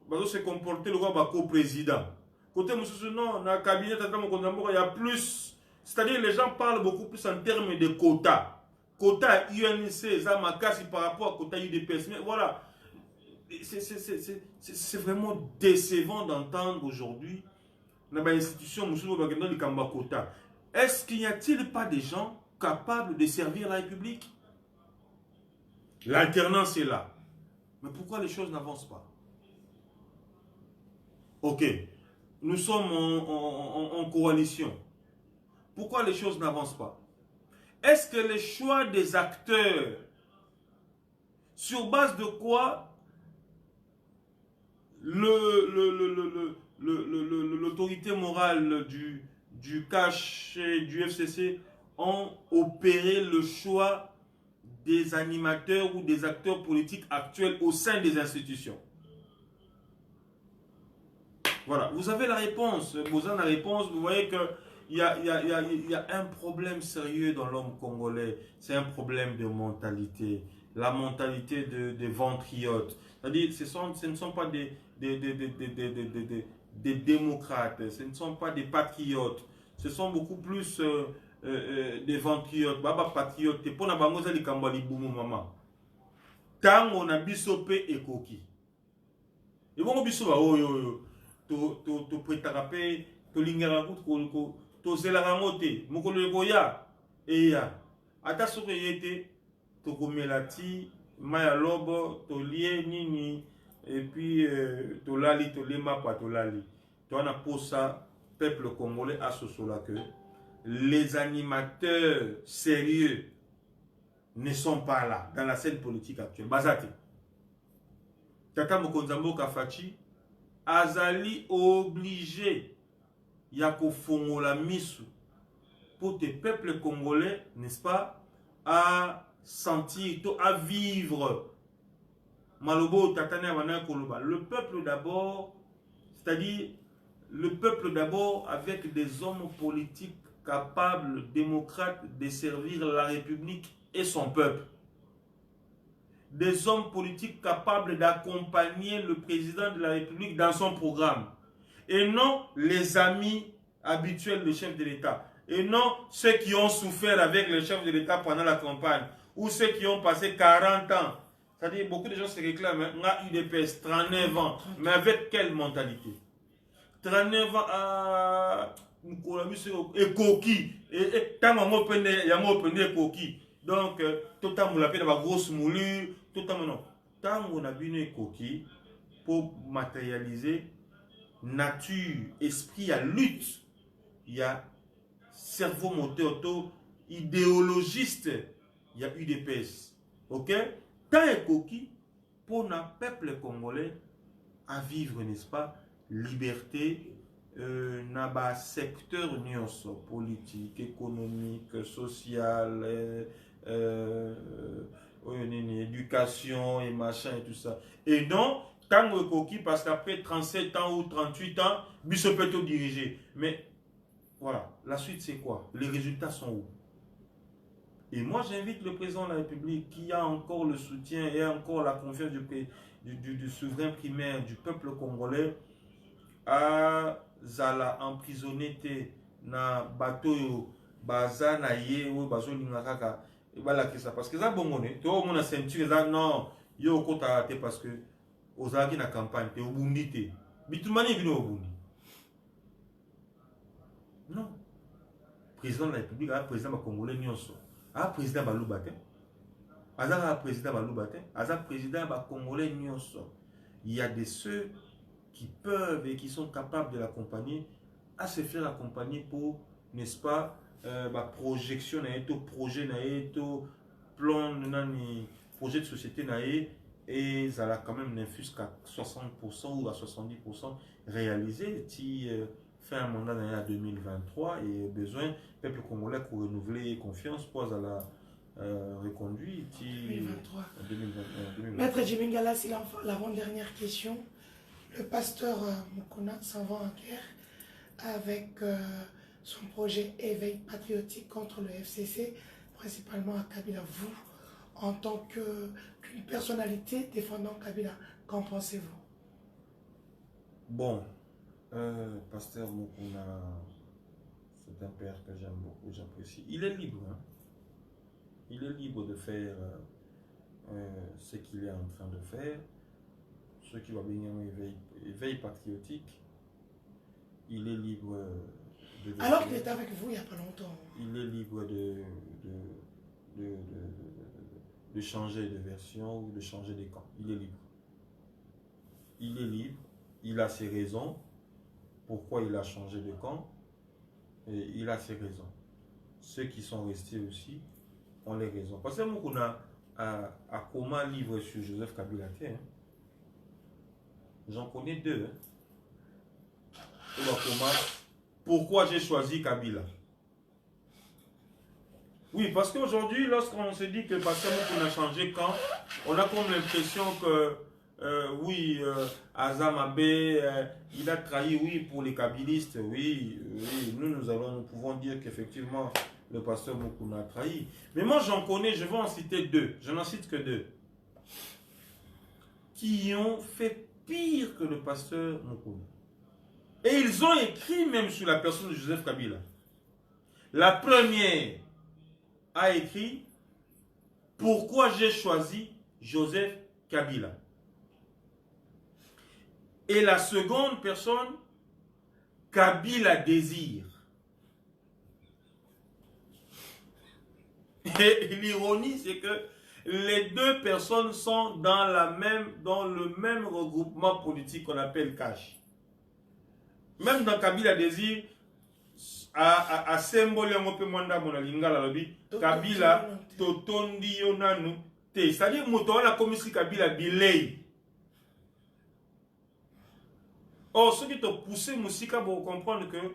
va se comporter le roi co-président. Côté Moussous, non, dans le cabinet Tata Mokonamboka, il y a plus. C'est-à-dire les gens parlent beaucoup plus en termes de quotas. quota UNC, ça m'a cassé par rapport à quota UDPS. Mais voilà, c'est vraiment décevant d'entendre aujourd'hui dans l'institution quota. Est-ce qu'il n'y a-t-il pas des gens capables de servir la République? L'alternance est là. Mais pourquoi les choses n'avancent pas? Ok, nous sommes en coalition. Pourquoi les choses n'avancent pas? Est-ce que les choix des acteurs, sur base de quoi l'autorité morale du CACH et du FCC ont opéré le choix des animateurs ou des acteurs politiques actuels au sein des institutions? Voilà, vous avez la réponse, vous avez la réponse, vous voyez que il y a un problème sérieux dans l'homme congolais, c'est un problème de mentalité, la mentalité des ventriotes. C'est-à-dire, ce ne sont pas des démocrates, ce ne sont pas des patriotes, ce sont beaucoup plus des ventriotes. Baba patriote, pour na bango zali kambali bumu mama. Tango na biso pe ekoki. Et bon biso ba oyo to pretaka pe to lingera ko to zelaka mote mokolo koya eya ata soki yete to komelati maya lobo to lie nini et puis to lali to lema pa to lali to na posa peuple congolais a sosola que les animateurs sérieux ne sont pas là dans la scène politique actuelle. Bazate Tata Mokonzambo Kafachi azali obligé yako fongola misu pour tes peuples congolais, n'est-ce pas, à sentir, à vivre. Malobo tatane wana koloba. Le peuple d'abord, c'est-à-dire le peuple d'abord avec des hommes politiques capables, démocrates, de servir la République et son peuple. Des hommes politiques capables d'accompagner le président de la République dans son programme. Et non les amis habituels du chef de l'État. Et non ceux qui ont souffert avec le chef de l'État pendant la campagne. Ou ceux qui ont passé 40 ans. C'est-à-dire, beaucoup de gens se réclament. On a UDPS, 39 ans. Mais avec quelle mentalité? 39 ans à... Et coquille. Et tant qu'on il y a un coquille. Donc, tout le temps, on l'appelle la grosse moulure. Tout le temps, non. Tant qu'on a une coquille pour matérialiser nature, esprit à lutte, il y a cerveau moteur auto, idéologiste, il y a UDPS. Ok? Tant et coquille pour un peuple congolais à vivre, n'est-ce pas, liberté, dans le secteur politique, économique, social, éducation et machin et tout ça. Et non, tant que coquille, parce qu'après 37 ans ou 38 ans, Bissot peut tout diriger. Mais voilà, la suite c'est quoi? Les résultats sont où? Et moi j'invite le président de la République qui a encore le soutien et encore la confiance du souverain primaire, du peuple congolais, à zala emprisonné na bateau baza na ye ou bazo lingakaka et voilà que ça parce que ça bongoné to mon ceinture ça non yo kota te parce que ozaki na campagne te obundi te bitumani bino obundi non président de la République a président congolais nyonso a président baluba te azaka président baluba te azaka président ba congolais nyonso. Il y a des ceux qui peuvent et qui sont capables de l'accompagner, à se faire accompagner pour, n'est-ce pas, ma projection, projet, plan, projet de société, et ça a quand même n'infuse qu'à 60% ou à 70% réalisé, qui fait un mandat à 2023 et besoin, peuple congolais pour renouveler confiance, pour la reconduit, 2023. Maître Djimingala, c'est l'avant-dernière question. Le pasteur Mukuna s'en va en guerre avec son projet Éveil patriotique contre le FCC, principalement à Kabila. Vous, en tant qu'une personnalité défendant Kabila, qu'en pensez-vous? Bon, pasteur Mukuna, c'est un père que j'aime beaucoup, j'apprécie. Il est libre. Hein? Il est libre de faire ce qu'il est en train de faire. Ce qui va venir un éveil patriotique. Il est libre de... Alors qu'il était avec vous il n'y a pas longtemps. Il est libre de changer de version ou de changer de camp. Il est libre. Il est libre. Il a ses raisons. Pourquoi il a changé de camp. Et il a ses raisons. Ceux qui sont restés aussi ont les raisons. Parce que moi, on a comment un livre sur Joseph Kabila. Hein? J'en connais deux. Hein? Pourquoi j'ai choisi Kabila? Oui, parce qu'aujourd'hui, lorsqu'on se dit que parce qu'on a changé camp, on a comme l'impression que oui, Azam Abbé, il a trahi, oui, pour les kabylistes, oui, oui, nous pouvons dire qu'effectivement, le pasteur Moukouna a trahi. Mais moi, j'en connais, je vais en citer deux, je n'en cite que deux, qui ont fait pire que le pasteur Moukouna. Et ils ont écrit même sur la personne de Joseph Kabila. La première a écrit « Pourquoi j'ai choisi Joseph Kabila ?» Et la seconde personne, Kabila désire. Et l'ironie, c'est que les deux personnes sont dans le même regroupement politique qu'on appelle Cash. Même dans Kabila désire, à symbole un peu moins dans lingala lobi, Kabila totondi yonanu te. C'est-à-dire moto la commission Kabila bilei. Or, ceux qui t'ont poussé Moussika pour comprendre que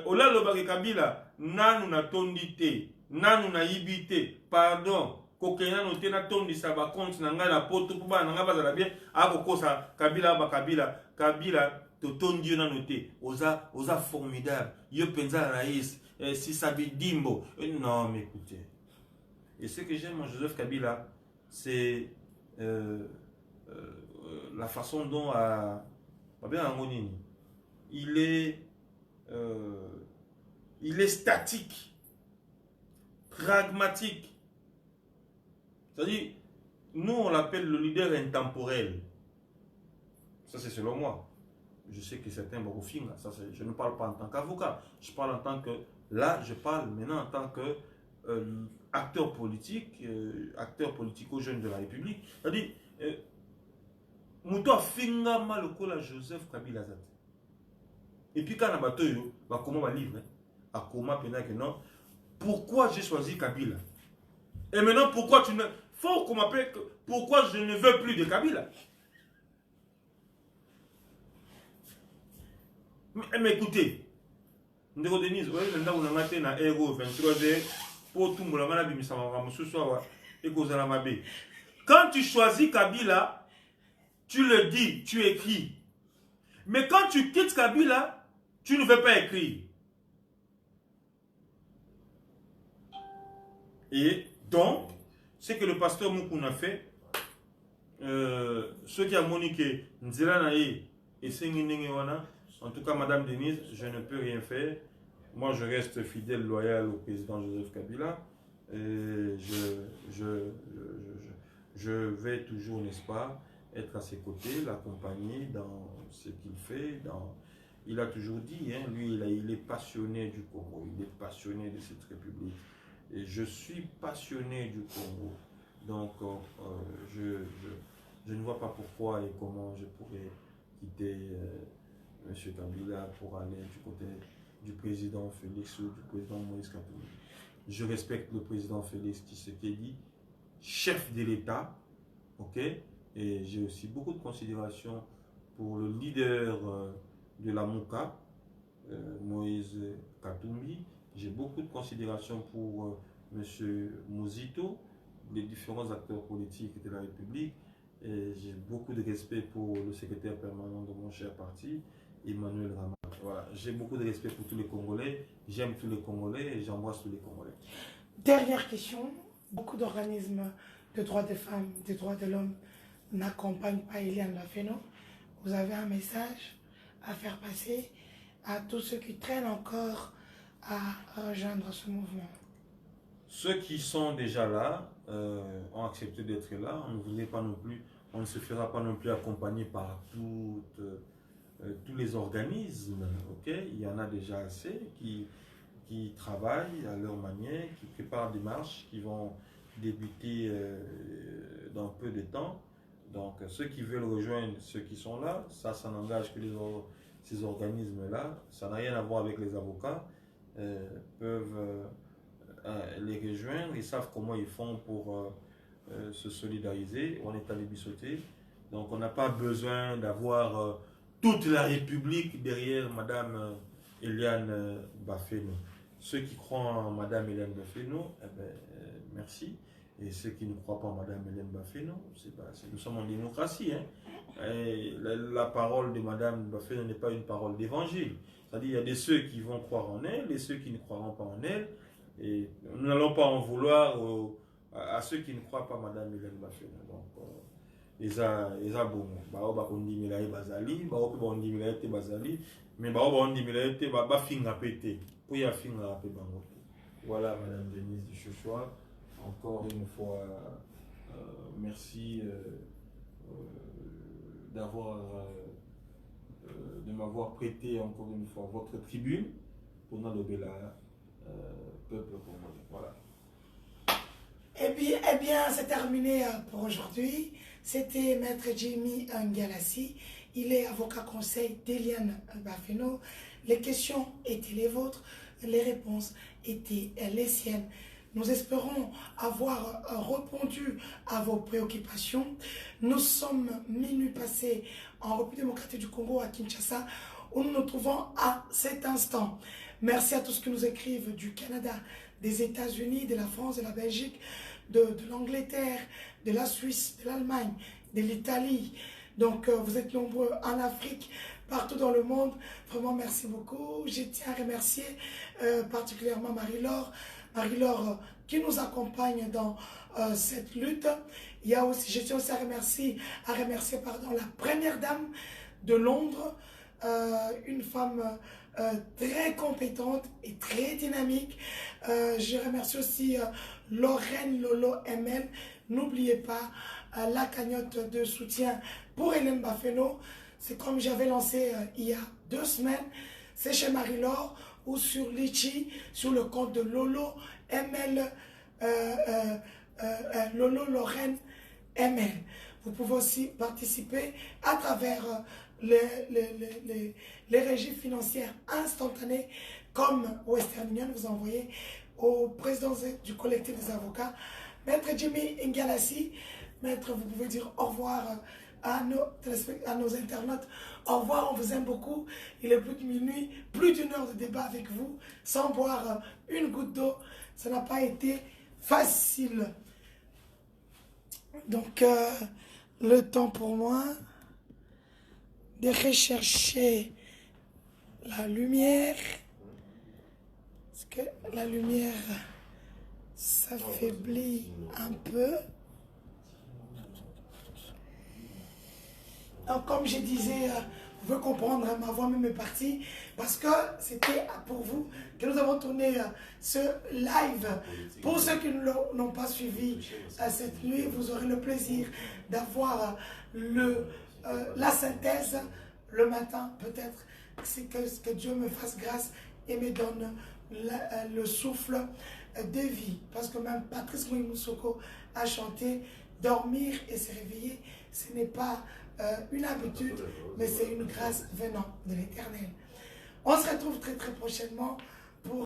Ola Lobari Kabila, nanu na tondi te, nanu na ibite, pardon, kokena no te na tondi sa ba compte na nga na poto pour ba na nga bazala bien, ako sa Kabila ba Kabila totondi yo nanu te, oza formidable, yo penza raïs, si ça veut dimbo. Non, mais écoutez. Et ce que j'aime en Joseph Kabila, c'est la façon dont il est statique, pragmatique. C'est-à-dire, nous on l'appelle le leader intemporel. Ça c'est selon moi. Je sais que certains vont finir. Je ne parle pas en tant qu'avocat. Je parle en tant que... Là, je parle maintenant en tant que acteur politique, acteur politico-jeune de la République. C'est-à-dire... Mouto finga mal au Joseph Kabila Zat. Et puis quand on a battu, comment on va livre, à comment que non. Pourquoi j'ai choisi Kabila? Et maintenant pourquoi tu ne... Faut qu'on m'appelle... Pourquoi je ne veux plus de Kabila? Mais écoutez, Ndeko Denise, vous voyez, on a maté na Ego 23h pour tout le monde. Quand tu choisis Kabila, tu le dis, tu écris. Mais quand tu quittes Kabila, tu ne veux pas écrire. Et donc, ce que le pasteur Moukouna a fait, ceux qui ont moniqué Nzela Naïe et Senginingewana, en tout cas, Madame Denise, je ne peux rien faire. Moi, je reste fidèle, loyal au président Joseph Kabila. Et je vais toujours, n'est-ce pas, être à ses côtés, l'accompagner dans ce qu'il fait. Il a toujours dit, hein, lui, il est passionné du Congo, il est passionné de cette république. Et je suis passionné du Congo. Donc, je ne vois pas pourquoi et comment je pourrais quitter M. Kabila pour aller du côté du président Félix ou du président Moïse Katumbi. Je respecte le président Félix Tshisekedi, chef de l'État, ok? Et j'ai aussi beaucoup de considération pour le leader de la Mouka, Moïse Katumbi. J'ai beaucoup de considération pour M. Mouzito, les différents acteurs politiques de la République. Et j'ai beaucoup de respect pour le secrétaire permanent de mon cher parti, Emmanuel Rama. Voilà. J'ai beaucoup de respect pour tous les Congolais. J'aime tous les Congolais et j'embrasse tous les Congolais. Dernière question. Beaucoup d'organismes de droits des femmes, des droits de l'homme n'accompagnent pas Eliane Lafeno. Vous avez un message à faire passer à tous ceux qui traînent encore à rejoindre ce mouvement? Ceux qui sont déjà là ont accepté d'être là. On ne voudrait pas non plus, on ne se fera pas non plus accompagner par tous les organismes. Ok, il y en a déjà assez qui travaillent à leur manière, qui préparent des marches, qui vont débuter dans peu de temps. Donc ceux qui veulent rejoindre ceux qui sont là, ça n'engage que ces organismes-là. Ça n'a rien à voir avec les avocats. Peuvent les rejoindre, ils savent comment ils font pour se solidariser. On est allé bissoter. Donc on n'a pas besoin d'avoir toute la République derrière Madame Eliane Bafeno. Ceux qui croient en Madame Eliane Bafeno, eh ben, merci. Et ceux qui ne croient pas en Madame Eliane Bafeno, nous sommes en démocratie. Hein. La parole de Madame Bafeno n'est pas une parole d'évangile. C'est-à-dire qu'il y a des ceux qui vont croire en elle et ceux qui ne croiront pas en elle. Et nous n'allons pas en vouloir à ceux qui ne croient pas Madame Eliane Bafeno. Donc, ils ont bon. Bah, on dit Milaï Bazali, bah, on dit Milaï Bazali, mais bah, on dit Milaï bah, finga pété. Pour y a finga rapé bangote. Voilà, Madame Denise Duchochoa. Encore une fois, merci de m'avoir prêté encore une fois votre tribune pour nous lever la peuple congolais. Voilà. Eh bien, c'est terminé pour aujourd'hui. C'était Maître Jimmy Ngalassi. Il est avocat conseil d'Eliane Bafeno. Les questions étaient les vôtres, les réponses étaient les siennes. Nous espérons avoir répondu à vos préoccupations. Nous sommes minuit passé en République démocratique du Congo à Kinshasa, où nous nous trouvons à cet instant. Merci à tous qui nous écrivent du Canada, des États-Unis, de la France, de la Belgique, de l'Angleterre, de la Suisse, de l'Allemagne, de l'Italie. Donc vous êtes nombreux en Afrique, partout dans le monde. Vraiment merci beaucoup. Je tiens à remercier particulièrement Marie-Laure. Marie-Laure qui nous accompagne dans cette lutte. Il y a aussi, je tiens aussi à remercier la première dame de Londres, une femme très compétente et très dynamique. Je remercie aussi Lorraine Lolo ML. N'oubliez pas la cagnotte de soutien pour Eliane Bafeno. C'est comme j'avais lancé il y a 2 semaines. C'est chez Marie-Laure ou sur Litchi, sur le compte de Lolo ML, Lolo Lorraine ML. Vous pouvez aussi participer à travers les régies financières instantanées comme Western Union. Vous envoyez au président du collectif des avocats, Maître Jimmy Ngalassi. Maître, vous pouvez dire au revoir à nos internautes. Au revoir, on vous aime beaucoup. Il est plus de minuit, plus d'1 heure de débat avec vous, sans boire une goutte d'eau. Ça n'a pas été facile. Donc, le temps pour moi de rechercher la lumière. Parce que la lumière s'affaiblit un peu. Donc, comme je disais, vous pouvez comprendre, ma voix même est partie, parce que c'était pour vous que nous avons tourné ce live. Pour ceux qui ne l'ont pas suivi cette nuit, vous aurez le plaisir d'avoir la synthèse le matin, peut-être. C'est que Dieu me fasse grâce et me donne le souffle de vie. Parce que même Patrice Moussoko a chanté « Dormir et se réveiller », ce n'est pas une habitude, mais c'est une grâce venant de l'Éternel. On se retrouve très très prochainement pour